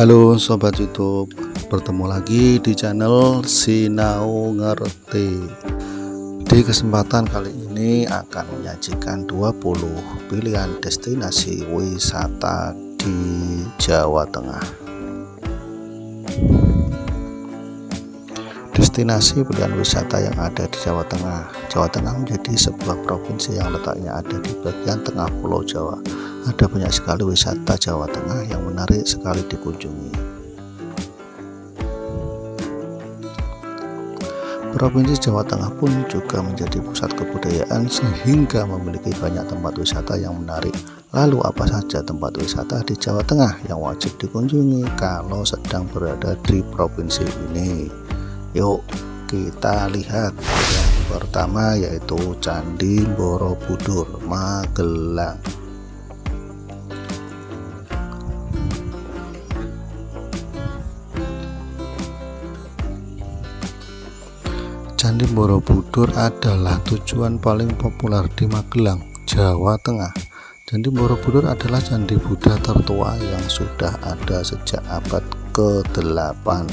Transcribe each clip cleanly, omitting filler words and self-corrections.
Halo Sobat YouTube, bertemu lagi di channel Sinau Ngerti. Di kesempatan kali ini akan menyajikan 20 pilihan destinasi wisata di Jawa Tengah. Destinasi pilihan wisata yang ada di Jawa Tengah. Jawa Tengah menjadi sebuah provinsi yang letaknya ada di bagian tengah Pulau Jawa. Ada banyak sekali wisata Jawa Tengah yang menarik sekali dikunjungi. Provinsi Jawa Tengah pun juga menjadi pusat kebudayaan sehingga memiliki banyak tempat wisata yang menarik. Lalu apa saja tempat wisata di Jawa Tengah yang wajib dikunjungi kalau sedang berada di provinsi ini? Yuk kita lihat. Yang pertama yaitu Candi Borobudur, Magelang. Candi Borobudur adalah tujuan paling populer di Magelang, Jawa Tengah. Candi Borobudur adalah candi Buddha tertua yang sudah ada sejak abad ke-8.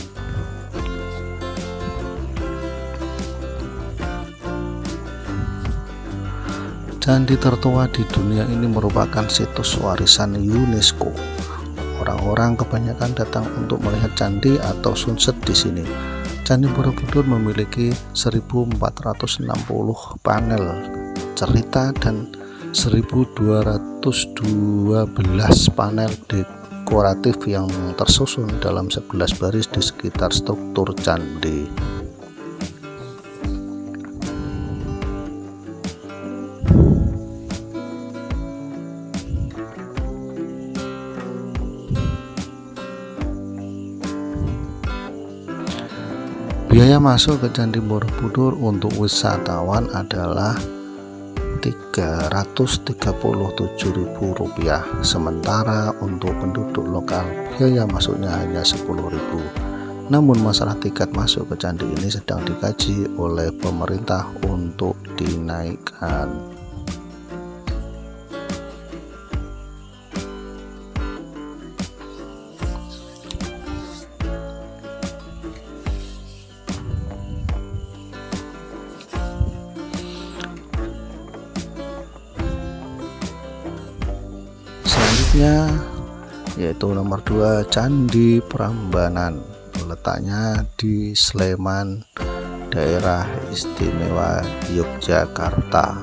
Candi tertua di dunia ini merupakan situs warisan UNESCO. Orang-orang kebanyakan datang untuk melihat candi atau sunset di sini. Candi Borobudur memiliki 1460 panel cerita dan 1212 panel dekoratif yang tersusun dalam 11 baris di sekitar struktur candi. Biaya masuk ke Candi Borobudur untuk wisatawan adalah Rp337.000, sementara untuk penduduk lokal biaya masuknya hanya Rp10.000. Namun masalah tiket masuk ke candi ini sedang dikaji oleh pemerintah untuk dinaikkan. Selanjutnya yaitu nomor 2, Candi Prambanan, letaknya di Sleman, daerah istimewa Yogyakarta.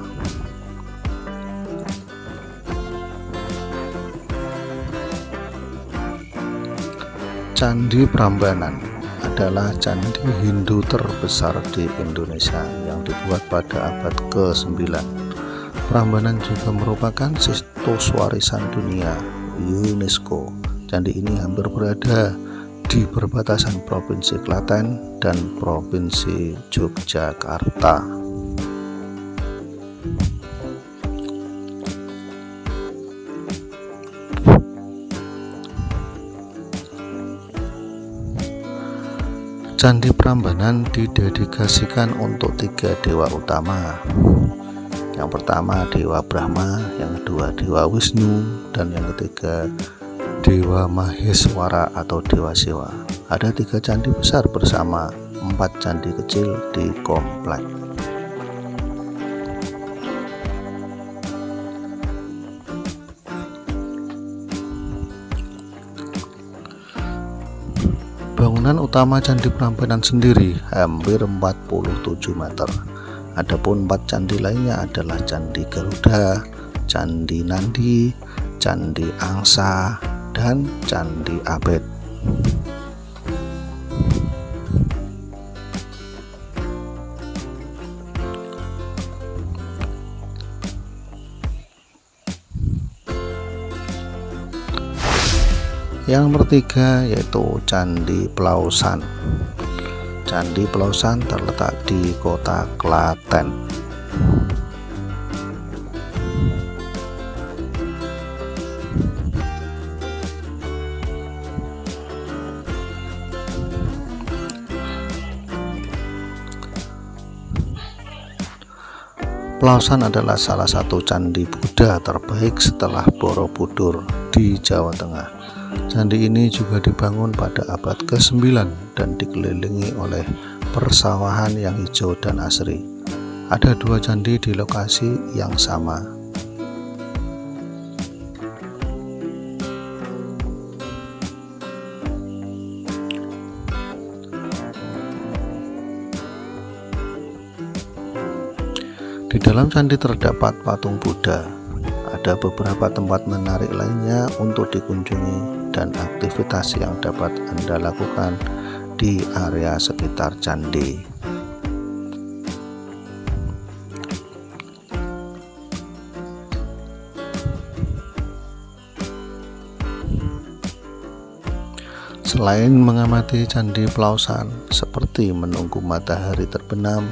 Candi Prambanan adalah candi Hindu terbesar di Indonesia yang dibuat pada abad ke-9. Prambanan juga merupakan situs warisan dunia UNESCO. Candi ini hampir berada di perbatasan Provinsi Klaten dan Provinsi Yogyakarta. Candi Prambanan didedikasikan untuk 3 dewa utama. Yang pertama Dewa Brahma, yang kedua Dewa Wisnu, dan yang ketiga Dewa Maheswara atau Dewa Siwa. Ada 3 candi besar bersama 4 candi kecil di komplek. Bangunan utama Candi Prambanan sendiri hampir 47 meter. Adapun 4 candi lainnya adalah Candi Garuda, Candi Nandi, Candi Angsa, dan Candi Abed. Yang ketiga yaitu Candi Pelausan. Candi Pelausan terletak di kota Klaten. Pelausan adalah salah satu candi Buddha terbaik setelah Borobudur di Jawa Tengah. Candi ini juga dibangun pada abad ke-9 dan dikelilingi oleh persawahan yang hijau dan asri. Ada 2 candi di lokasi yang sama. Di dalam candi terdapat patung Buddha. Ada beberapa tempat menarik lainnya untuk dikunjungi dan aktivitas yang dapat Anda lakukan di area sekitar candi. Selain mengamati Candi Pelausan seperti menunggu matahari terbenam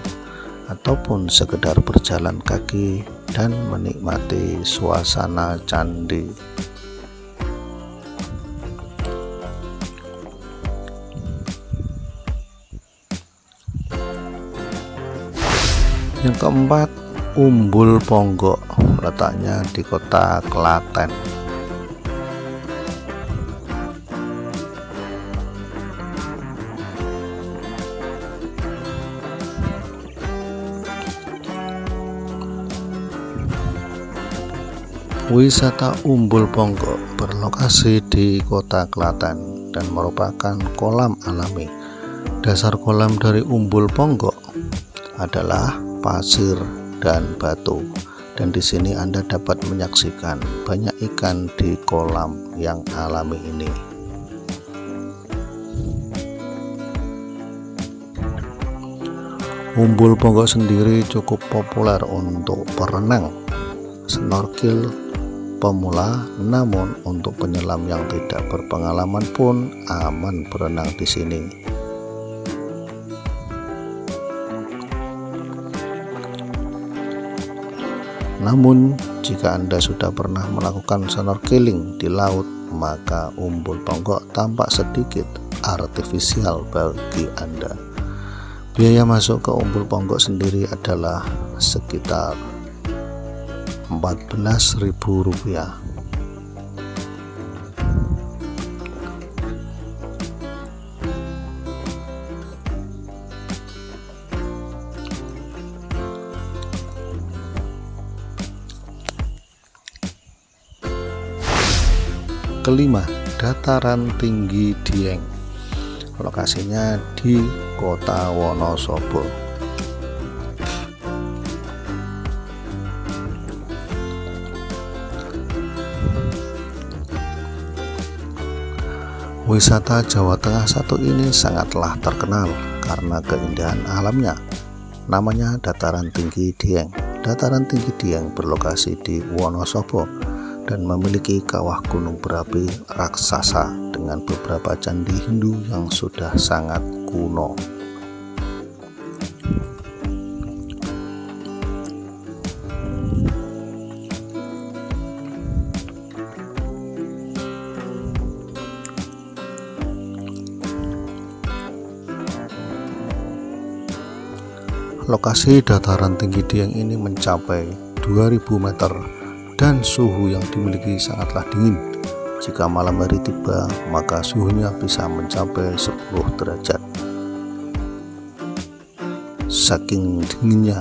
ataupun sekedar berjalan kaki dan menikmati suasana candi. Yang keempat, Umbul Ponggok, letaknya di kota Klaten. Wisata Umbul Ponggok berlokasi di kota Klaten dan merupakan kolam alami. Dasar kolam dari Umbul Ponggok adalah pasir dan batu, dan di sini Anda dapat menyaksikan banyak ikan di kolam yang alami ini. Umbul Ponggok sendiri cukup populer untuk berenang, snorkel pemula, namun untuk penyelam yang tidak berpengalaman pun aman berenang di sini. Namun jika Anda sudah pernah melakukan snorkeling di laut, maka Umbul Ponggok tampak sedikit artifisial bagi Anda. Biaya masuk ke Umbul Ponggok sendiri adalah sekitar Rp14.000. Kelima, Dataran Tinggi Dieng, lokasinya di Kota Wonosobo. Wisata Jawa Tengah satu ini sangatlah terkenal karena keindahan alamnya. Namanya Dataran Tinggi Dieng. Dataran Tinggi Dieng berlokasi di Wonosobo dan memiliki kawah gunung berapi raksasa dengan beberapa candi Hindu yang sudah sangat kuno. Lokasi Dataran Tinggi Dieng ini mencapai 2000 meter dan suhu yang dimiliki sangatlah dingin. Jika malam hari tiba, maka suhunya bisa mencapai 10 derajat. Saking dinginnya.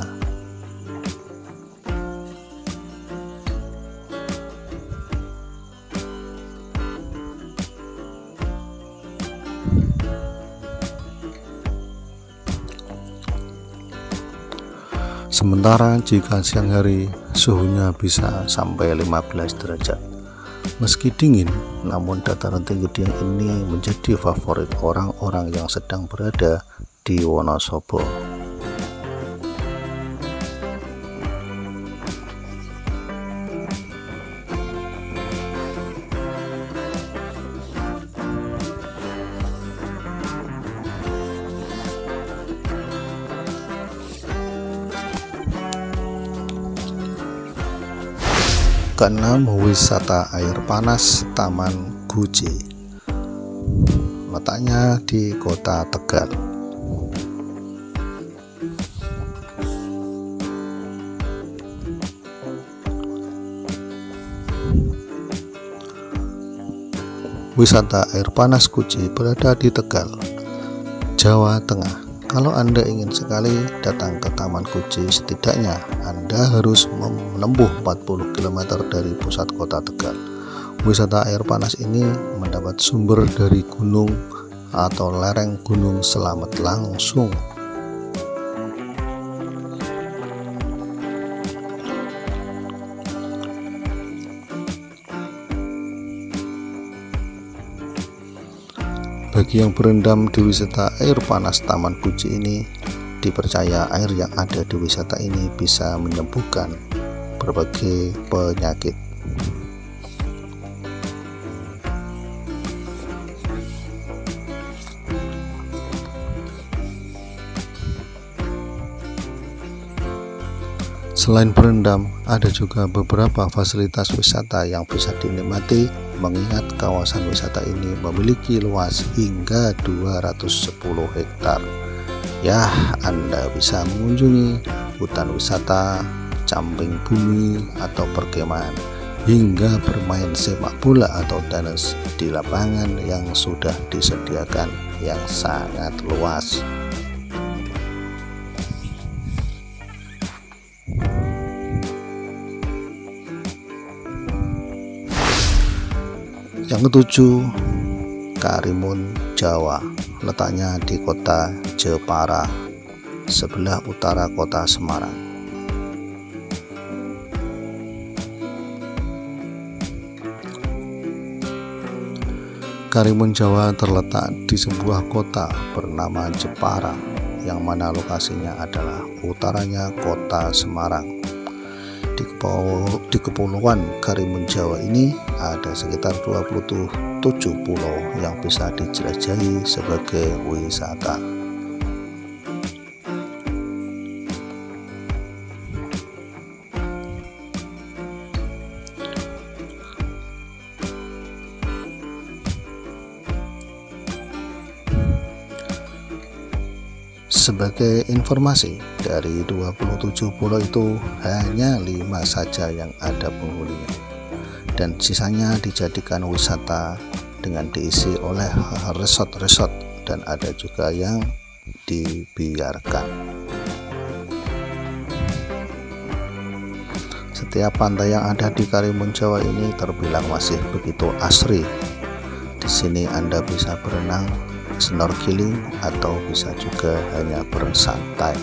Sementara jika siang hari suhunya bisa sampai 15 derajat. Meski dingin, namun Dataran Tinggi Dieng ini menjadi favorit orang-orang yang sedang berada di Wonosobo. Keenam, wisata air panas Taman Guci, letaknya di Kota Tegal. Wisata air panas Kuci berada di Tegal, Jawa Tengah. Kalau Anda ingin sekali datang ke Taman Kuci, setidaknya Anda harus menempuh 40 km dari pusat kota Tegal. Wisata air panas ini mendapat sumber dari gunung atau lereng Gunung Slamet langsung. Bagi yang berendam di wisata air panas Taman Kuci ini, dipercaya air yang ada di wisata ini bisa menyembuhkan berbagai penyakit. Selain berendam, ada juga beberapa fasilitas wisata yang bisa dinikmati, mengingat kawasan wisata ini memiliki luas hingga 210 hektar. Ya, Anda bisa mengunjungi hutan wisata, camping bumi atau perkemahan, hingga bermain sepak bola atau tenis di lapangan yang sudah disediakan yang sangat luas. Yang ketujuh, Karimun Jawa, letaknya di kota Jepara, sebelah utara kota Semarang. Karimun Jawa terletak di sebuah kota bernama Jepara, yang mana lokasinya adalah utaranya kota Semarang. Di Kepulauan Karimun Jawa ini ada sekitar 27 pulau yang bisa dijelajahi sebagai wisata. Sebagai informasi, dari 27 pulau itu hanya 5 saja yang ada penghuninya, dan sisanya dijadikan wisata dengan diisi oleh resort-resort, dan ada juga yang dibiarkan. Setiap pantai yang ada di Karimun Jawa ini terbilang masih begitu asri. Di sini Anda bisa berenang, snorkeling, atau bisa juga hanya bersantai.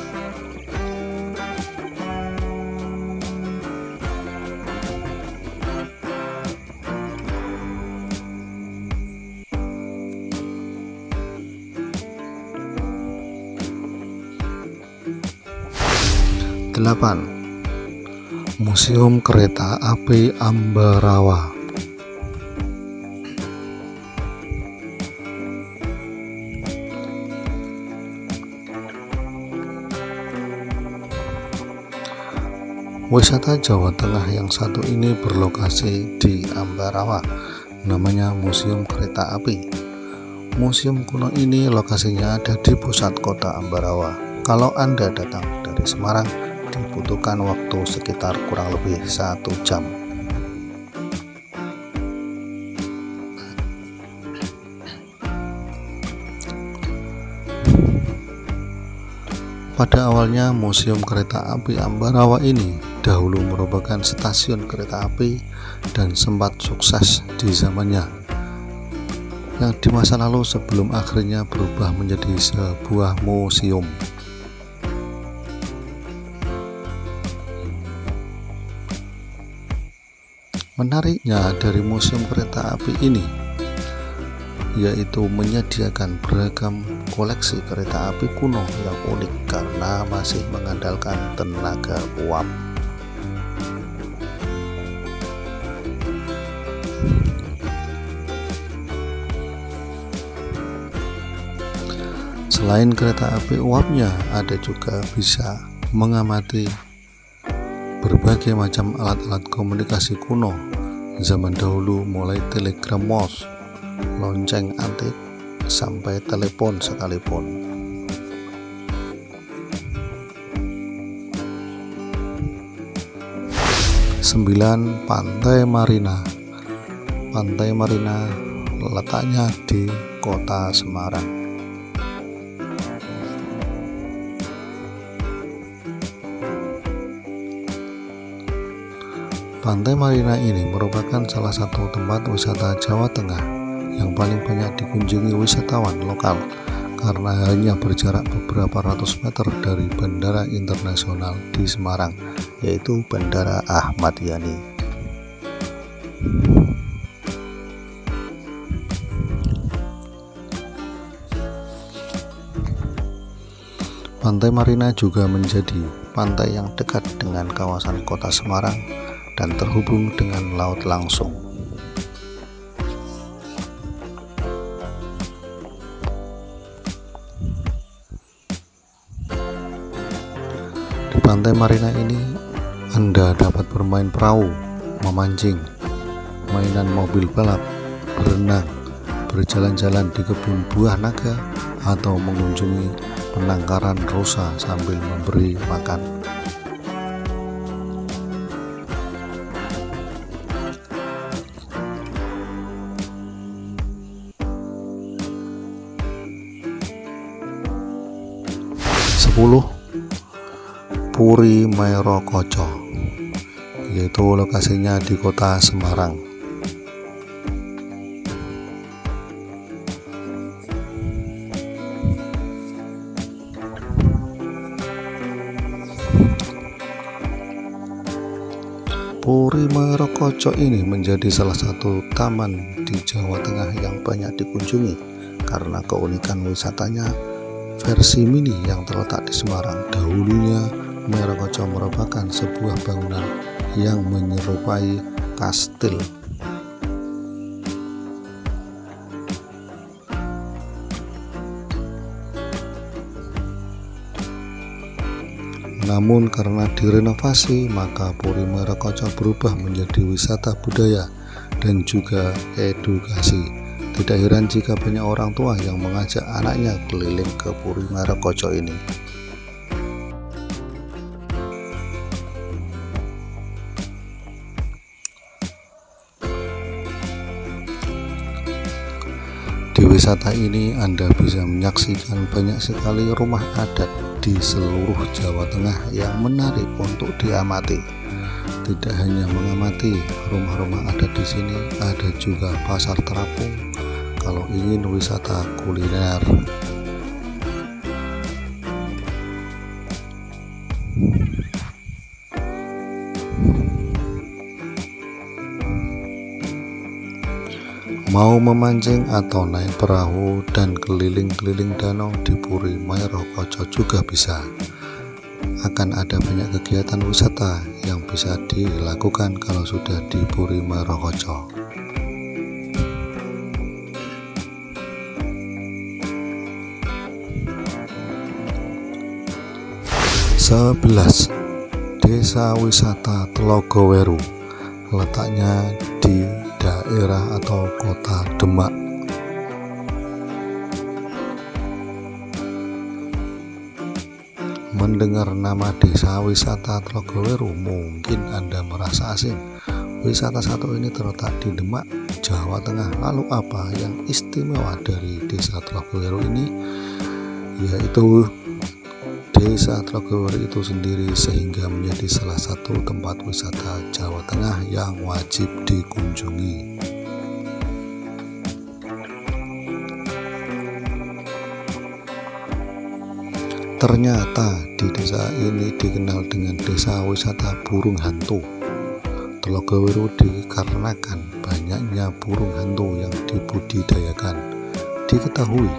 Delapan, Museum Kereta Api Ambarawa. Wisata Jawa Tengah yang satu ini berlokasi di Ambarawa, namanya Museum Kereta Api. Museum kuno ini lokasinya ada di pusat kota Ambarawa. Kalau Anda datang dari Semarang, dibutuhkan waktu sekitar kurang lebih 1 jam. Pada awalnya Museum Kereta Api Ambarawa ini dahulu merupakan stasiun kereta api dan sempat sukses di zamannya, yang di masa lalu sebelum akhirnya berubah menjadi sebuah museum. Menariknya dari Museum Kereta Api ini yaitu menyediakan beragam koleksi kereta api kuno yang unik karena masih mengandalkan tenaga uap. Selain kereta api uapnya, ada juga bisa mengamati berbagai macam alat-alat komunikasi kuno zaman dahulu, mulai telegram Morse, lonceng antik, sampai telepon sekalipun. Sembilan, Pantai Marina. Pantai Marina letaknya di Kota Semarang. Pantai Marina ini merupakan salah satu tempat wisata Jawa Tengah yang paling banyak dikunjungi wisatawan lokal karena hanya berjarak beberapa ratus meter dari Bandara Internasional di Semarang, yaitu Bandara Ahmad Yani. Pantai Marina juga menjadi pantai yang dekat dengan kawasan Kota Semarang dan terhubung dengan laut langsung. Di Pantai Marina ini Anda dapat bermain perahu, memancing, mainan mobil balap, berenang, berjalan-jalan di kebun buah naga, atau mengunjungi penangkaran rusa sambil memberi makan. Puri Mero Koco, yaitu lokasinya di Kota Semarang. Puri Mero Koco ini menjadi salah satu taman di Jawa Tengah yang banyak dikunjungi karena keunikan wisatanya versi mini yang terletak di Semarang. Dahulunya Mero Koco merupakan sebuah bangunan yang menyerupai kastil. Namun karena direnovasi, maka Puri Mero Koco berubah menjadi wisata budaya dan juga edukasi. Tidak heran jika banyak orang tua yang mengajak anaknya keliling ke Puri Mero Koco ini. Di wisata ini Anda bisa menyaksikan banyak sekali rumah adat di seluruh Jawa Tengah yang menarik untuk diamati. Tidak hanya mengamati rumah-rumah adat di sini, ada juga pasar terapung kalau ingin wisata kuliner. Mau memancing atau naik perahu dan keliling-keliling danau di Puri Mero Koco juga bisa. Akan ada banyak kegiatan wisata yang bisa dilakukan kalau sudah di Puri Mero Koco. Sebelas, Desa Wisata Telogoweru, letaknya di daerah atau Kota Demak. Mendengar nama Desa Wisata Telogoweru mungkin Anda merasa asing. Wisata satu ini terletak di Demak, Jawa Tengah. Lalu apa yang istimewa dari Desa Telogoweru ini? Yaitu Desa Telogoweru itu sendiri sehingga menjadi salah satu tempat wisata Jawa Tengah yang wajib dikunjungi. Ternyata di desa ini dikenal dengan Desa Wisata Burung Hantu. Telogoweru dikarenakan banyaknya burung hantu yang dibudidayakan. Diketahui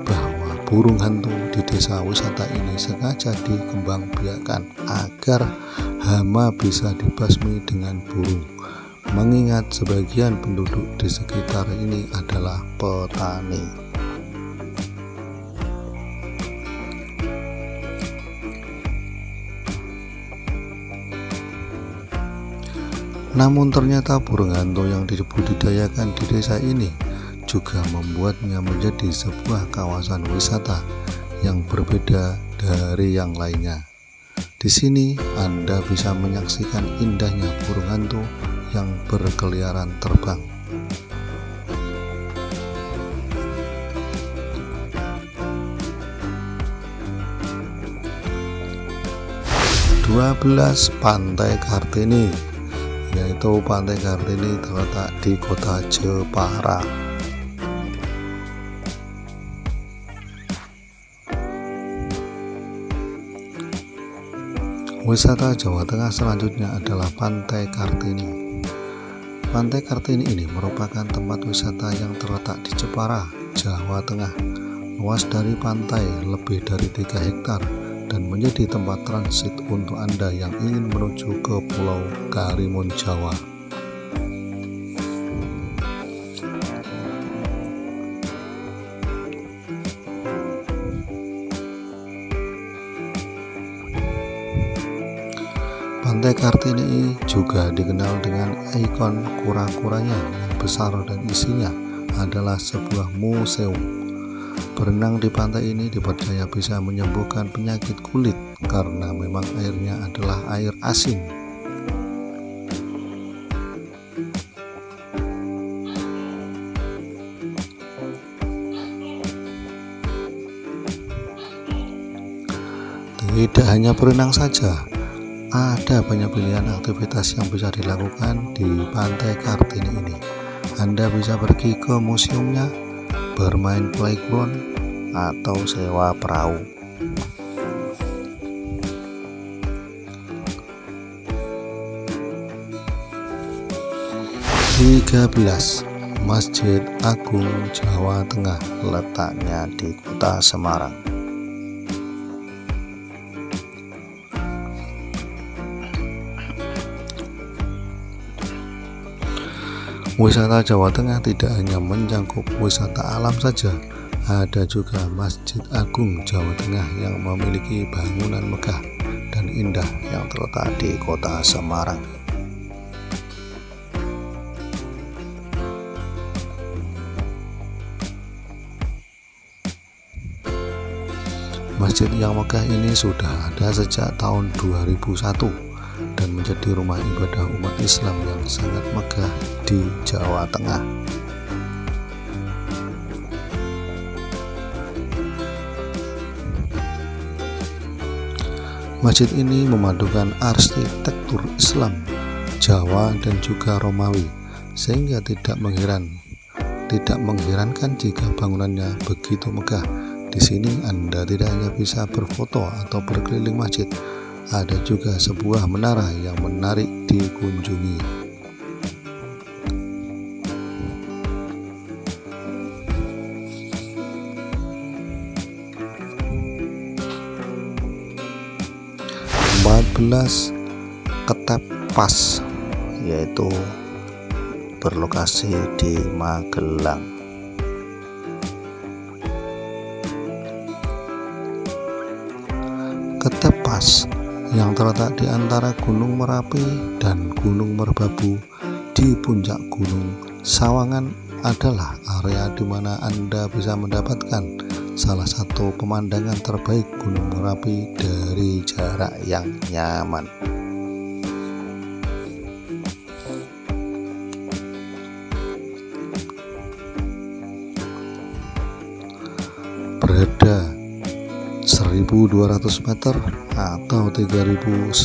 bahwa burung hantu di desa wisata ini sengaja dikembangbiakkan agar hama bisa dibasmi dengan burung, mengingat sebagian penduduk di sekitar ini adalah petani. Namun ternyata burung hantu yang dibudidayakan di desa ini juga membuatnya menjadi sebuah kawasan wisata yang berbeda dari yang lainnya. Di sini Anda bisa menyaksikan indahnya burung hantu yang berkeliaran terbang. 12 Pantai Kartini, yaitu Pantai Kartini terletak di kota Jepara. Wisata Jawa Tengah selanjutnya adalah Pantai Kartini. Pantai Kartini ini merupakan tempat wisata yang terletak di Jepara, Jawa Tengah. Luas dari pantai lebih dari 3 hektar dan menjadi tempat transit untuk Anda yang ingin menuju ke Pulau Karimun Jawa. Pantai Kartini juga dikenal dengan ikon kura-kuranya yang besar dan isinya adalah sebuah museum. Berenang di pantai ini dipercaya bisa menyembuhkan penyakit kulit karena memang airnya adalah air asin. Tidak hanya berenang saja, ada banyak pilihan aktivitas yang bisa dilakukan di Pantai Kartini ini. Anda bisa pergi ke museumnya, bermain playground, atau sewa perahu. Masjid Agung Jawa Tengah, letaknya di kota Semarang. Wisata Jawa Tengah tidak hanya mencakup wisata alam saja, ada juga Masjid Agung Jawa Tengah yang memiliki bangunan megah dan indah yang terletak di kota Semarang. Masjid yang megah ini sudah ada sejak tahun 2001 dan menjadi rumah ibadah umat Islam yang sangat megah di Jawa Tengah. Masjid ini memadukan arsitektur Islam, Jawa dan juga Romawi, sehingga tidak mengherankan jika bangunannya begitu megah. Di sini Anda tidak hanya bisa berfoto atau berkeliling masjid, ada juga sebuah menara yang menarik dikunjungi. Ketep Pas, yaitu berlokasi di Magelang. Ketep Pas yang terletak di antara Gunung Merapi dan Gunung Merbabu di puncak Gunung Sawangan adalah area di mana Anda bisa mendapatkan salah satu pemandangan terbaik Gunung Merapi dari jarak yang nyaman. Berada 1.200 meter atau 3.937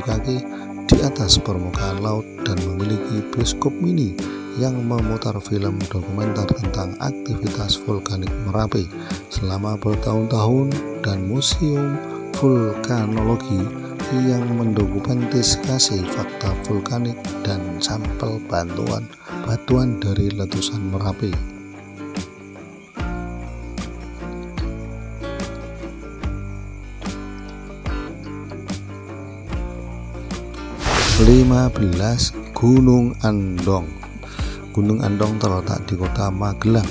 kaki di atas permukaan laut dan memiliki bioskop mini yang memutar film dokumenter tentang aktivitas vulkanik Merapi selama bertahun-tahun dan museum vulkanologi yang mendokumentasi fakta vulkanik dan sampel batuan dari letusan Merapi. 15. Gunung Andong. Gunung Andong terletak di kota Magelang.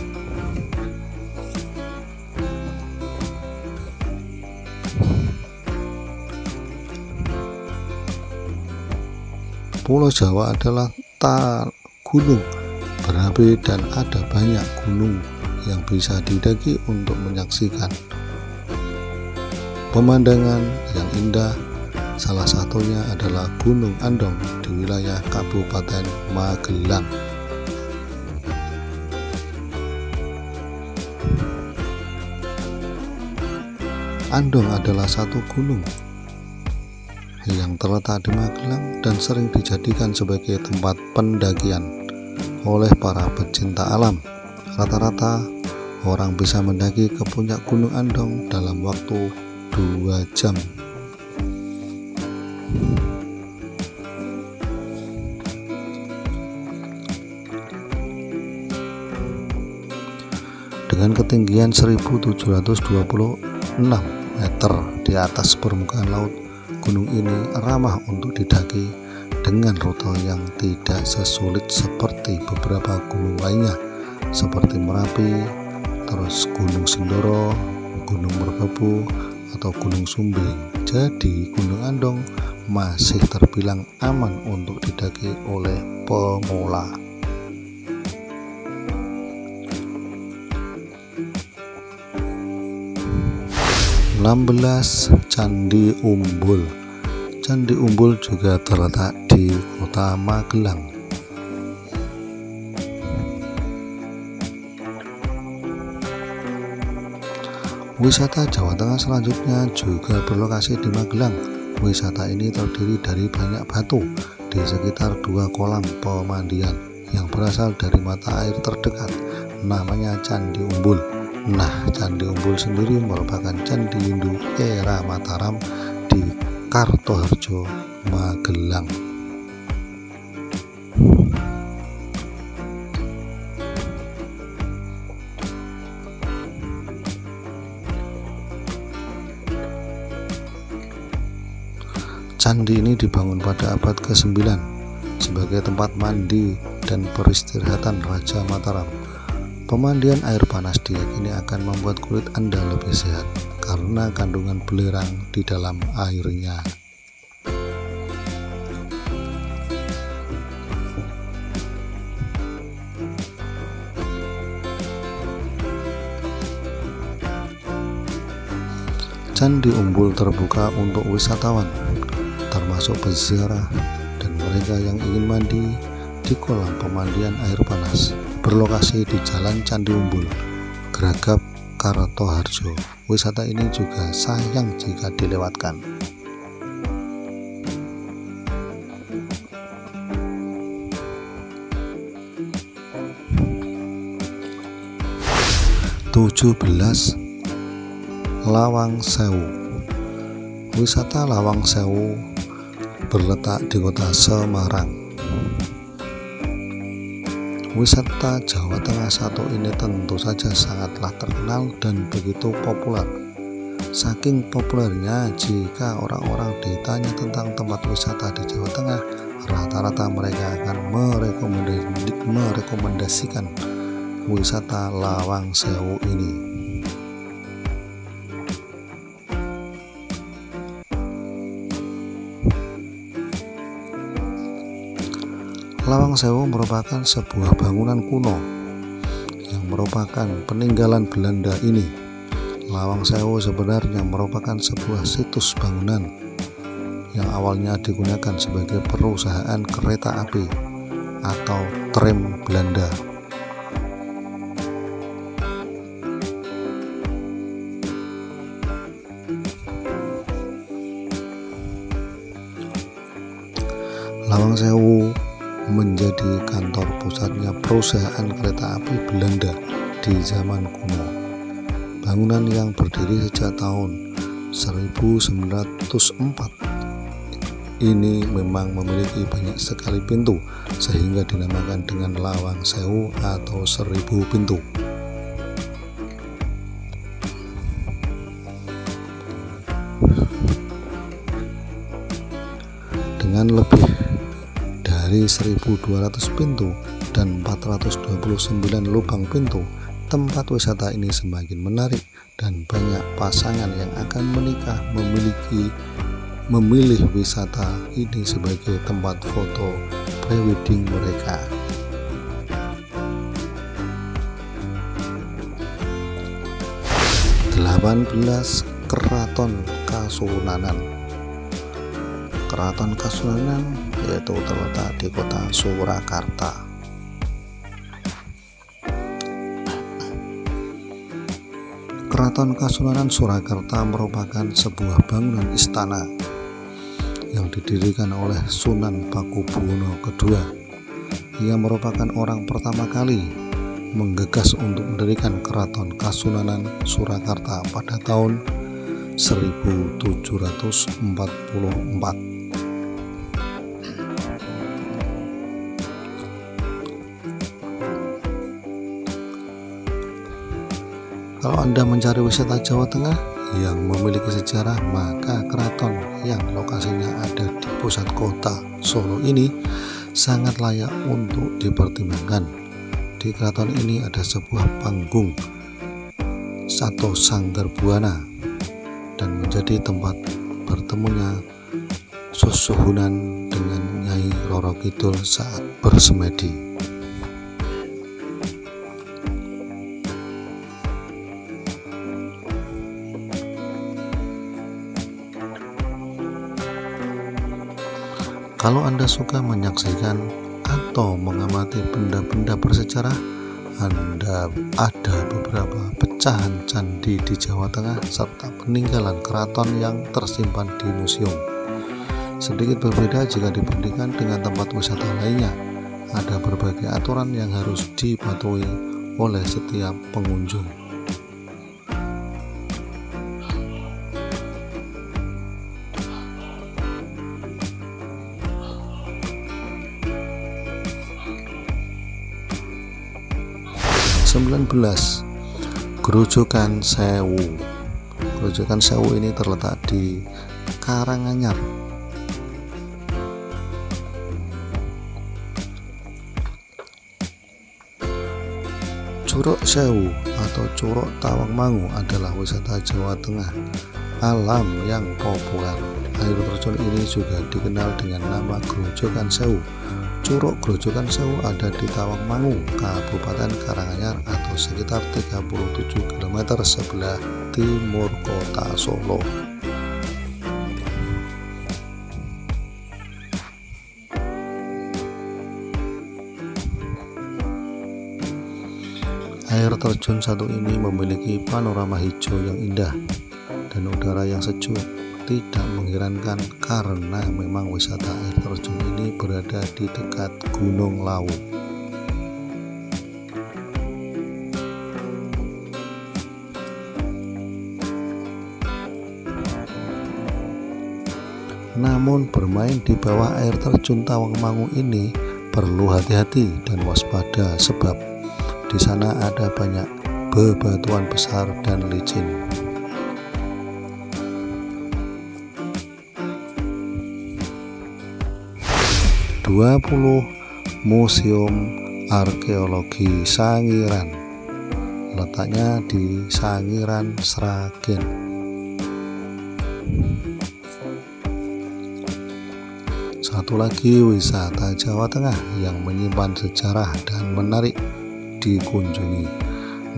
Pulau Jawa adalah gunung berapi dan ada banyak gunung yang bisa didaki untuk menyaksikan pemandangan yang indah. Salah satunya adalah Gunung Andong di wilayah Kabupaten Magelang. Andong adalah satu gunung yang terletak di Magelang dan sering dijadikan sebagai tempat pendakian oleh para pecinta alam. Rata-rata orang bisa mendaki ke puncak Gunung Andong dalam waktu 2 jam. Dengan ketinggian 1726 meter di atas permukaan laut, gunung ini ramah untuk didaki dengan rute yang tidak sesulit seperti beberapa gunung lainnya seperti Merapi, terus Gunung Sindoro, Gunung Merbabu, atau Gunung Sumbing. Jadi Gunung Andong masih terbilang aman untuk didaki oleh pemula. 16. Candi Umbul. Candi Umbul juga terletak di kota Magelang. Wisata Jawa Tengah selanjutnya juga berlokasi di Magelang. Wisata ini terdiri dari banyak batu di sekitar 2 kolam pemandian yang berasal dari mata air terdekat, namanya Candi Umbul. Nah, Candi Umbul sendiri merupakan candi Hindu era Mataram di Kartoharjo, Magelang. Candi ini dibangun pada abad ke-9 sebagai tempat mandi dan peristirahatan Raja Mataram. Pemandian air panas diyakini akan membuat kulit Anda lebih sehat karena kandungan belerang di dalam airnya. Candi Umbul terbuka untuk wisatawan, termasuk peziarah dan mereka yang ingin mandi di kolam pemandian air panas. Berlokasi di Jalan Candi Umbul, Gragap, Kartoharjo. Wisata ini juga sayang jika dilewatkan. 17. Lawang Sewu. Wisata Lawang Sewu berletak di kota Semarang. Wisata Jawa Tengah satu ini tentu saja sangatlah terkenal dan begitu populer. Saking populernya, jika orang-orang ditanya tentang tempat wisata di Jawa Tengah, rata-rata mereka akan merekomendasikan wisata Lawang Sewu ini. Lawang Sewu merupakan sebuah bangunan kuno yang merupakan peninggalan Belanda ini. Lawang Sewu sebenarnya merupakan sebuah situs bangunan yang awalnya digunakan sebagai perusahaan kereta api atau tram Belanda. Lawang Sewu menjadi kantor pusatnya perusahaan kereta api Belanda di zaman kuno. Bangunan yang berdiri sejak tahun 1904 ini memang memiliki banyak sekali pintu sehingga dinamakan dengan Lawang Sewu atau 1000 pintu. Dengan lebih dari 1200 pintu dan 429 lubang pintu, tempat wisata ini semakin menarik dan banyak pasangan yang akan menikah memilih wisata ini sebagai tempat foto prewedding mereka. Keraton Kasunanan. Keraton Kasunanan yaitu terletak di kota Surakarta. Keraton Kasunanan Surakarta merupakan sebuah bangunan istana yang didirikan oleh Sunan Pakubuwono II. Ia merupakan orang pertama kali menggagas untuk mendirikan Keraton Kasunanan Surakarta pada tahun 1744. Kalau Anda mencari wisata Jawa Tengah yang memiliki sejarah, maka keraton yang lokasinya ada di pusat kota Solo ini sangat layak untuk dipertimbangkan. Di keraton ini ada sebuah panggung atau sanggar buana dan menjadi tempat bertemunya Susuhunan dengan Nyai Roro Kidul saat bersemedi. Kalau Anda suka menyaksikan atau mengamati benda-benda bersejarah, ada beberapa pecahan candi di Jawa Tengah serta peninggalan keraton yang tersimpan di museum. Sedikit berbeda jika dibandingkan dengan tempat wisata lainnya. Ada berbagai aturan yang harus dipatuhi oleh setiap pengunjung. Grojogan Sewu. Grojogan Sewu ini terletak di Karanganyar. Curug Sewu atau Curug Tawangmangu adalah wisata Jawa Tengah alam yang populer. Air terjun ini juga dikenal dengan nama Grojogan Sewu. Curug Grojogan Sewu ada di Tawangmangu, Kabupaten Karanganyar atau sekitar 37 km sebelah timur kota Solo. Air terjun satu ini memiliki panorama hijau yang indah dan udara yang sejuk. Tidak mengherankan karena memang wisata air terjun ini berada di dekat Gunung Lawu. Namun bermain di bawah air terjun Tawangmangu ini perlu hati-hati dan waspada sebab di sana ada banyak bebatuan besar dan licin. 20 Museum Arkeologi Sangiran, letaknya di Sangiran, Sragen. Satu lagi wisata Jawa Tengah yang menyimpan sejarah dan menarik dikunjungi,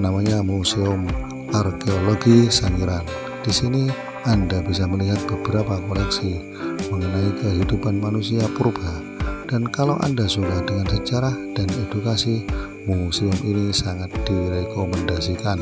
namanya Museum Arkeologi Sangiran. Di sini Anda bisa melihat beberapa koleksi mengenai kehidupan manusia purba. Dan kalau Anda suka dengan sejarah dan edukasi, museum ini sangat direkomendasikan.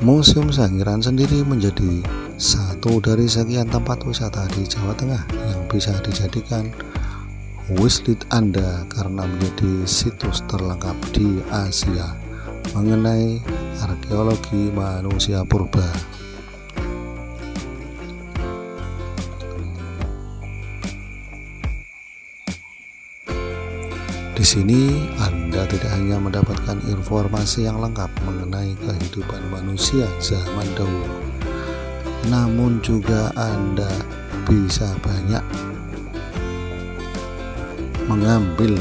Museum Sangiran sendiri menjadi satu dari sekian tempat wisata di Jawa Tengah yang bisa dijadikan wishlist Anda karena menjadi situs terlengkap di Asia mengenai arkeologi manusia purba. Di sini Anda tidak hanya mendapatkan informasi yang lengkap mengenai kehidupan manusia zaman dahulu, namun juga Anda bisa banyak mengambil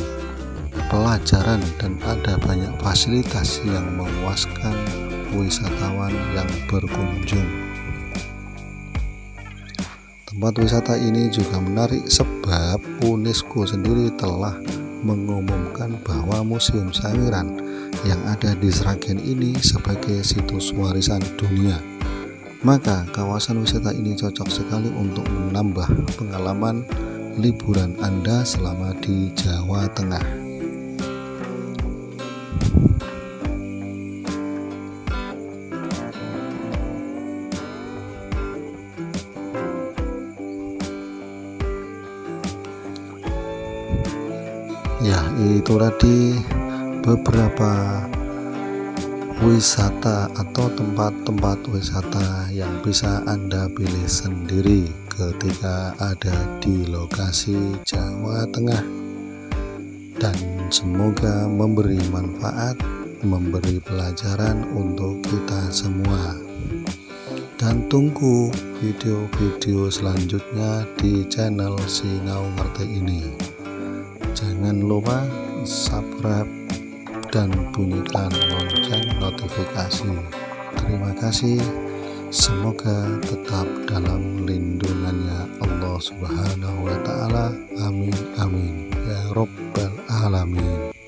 pelajaran dan ada banyak fasilitas yang memuaskan wisatawan yang berkunjung. Tempat wisata ini juga menarik sebab UNESCO sendiri telah mengumumkan bahwa Museum Sangiran yang ada di Sragen ini sebagai situs warisan dunia. Maka kawasan wisata ini cocok sekali untuk menambah pengalaman liburan Anda selama di Jawa Tengah. Ya, itu tadi beberapa wisata atau tempat-tempat wisata yang bisa Anda pilih sendiri ketika ada di lokasi Jawa Tengah, dan semoga memberi manfaat, memberi pelajaran untuk kita semua. Dan tunggu video-video selanjutnya di channel Sinau Ngerti ini. Jangan lupa subscribe dan bunyikan lonceng notifikasi. Terima kasih. Semoga tetap dalam lindungannya Allah Subhanahu wa Ta'ala. Amin amin ya Rabbal alamin.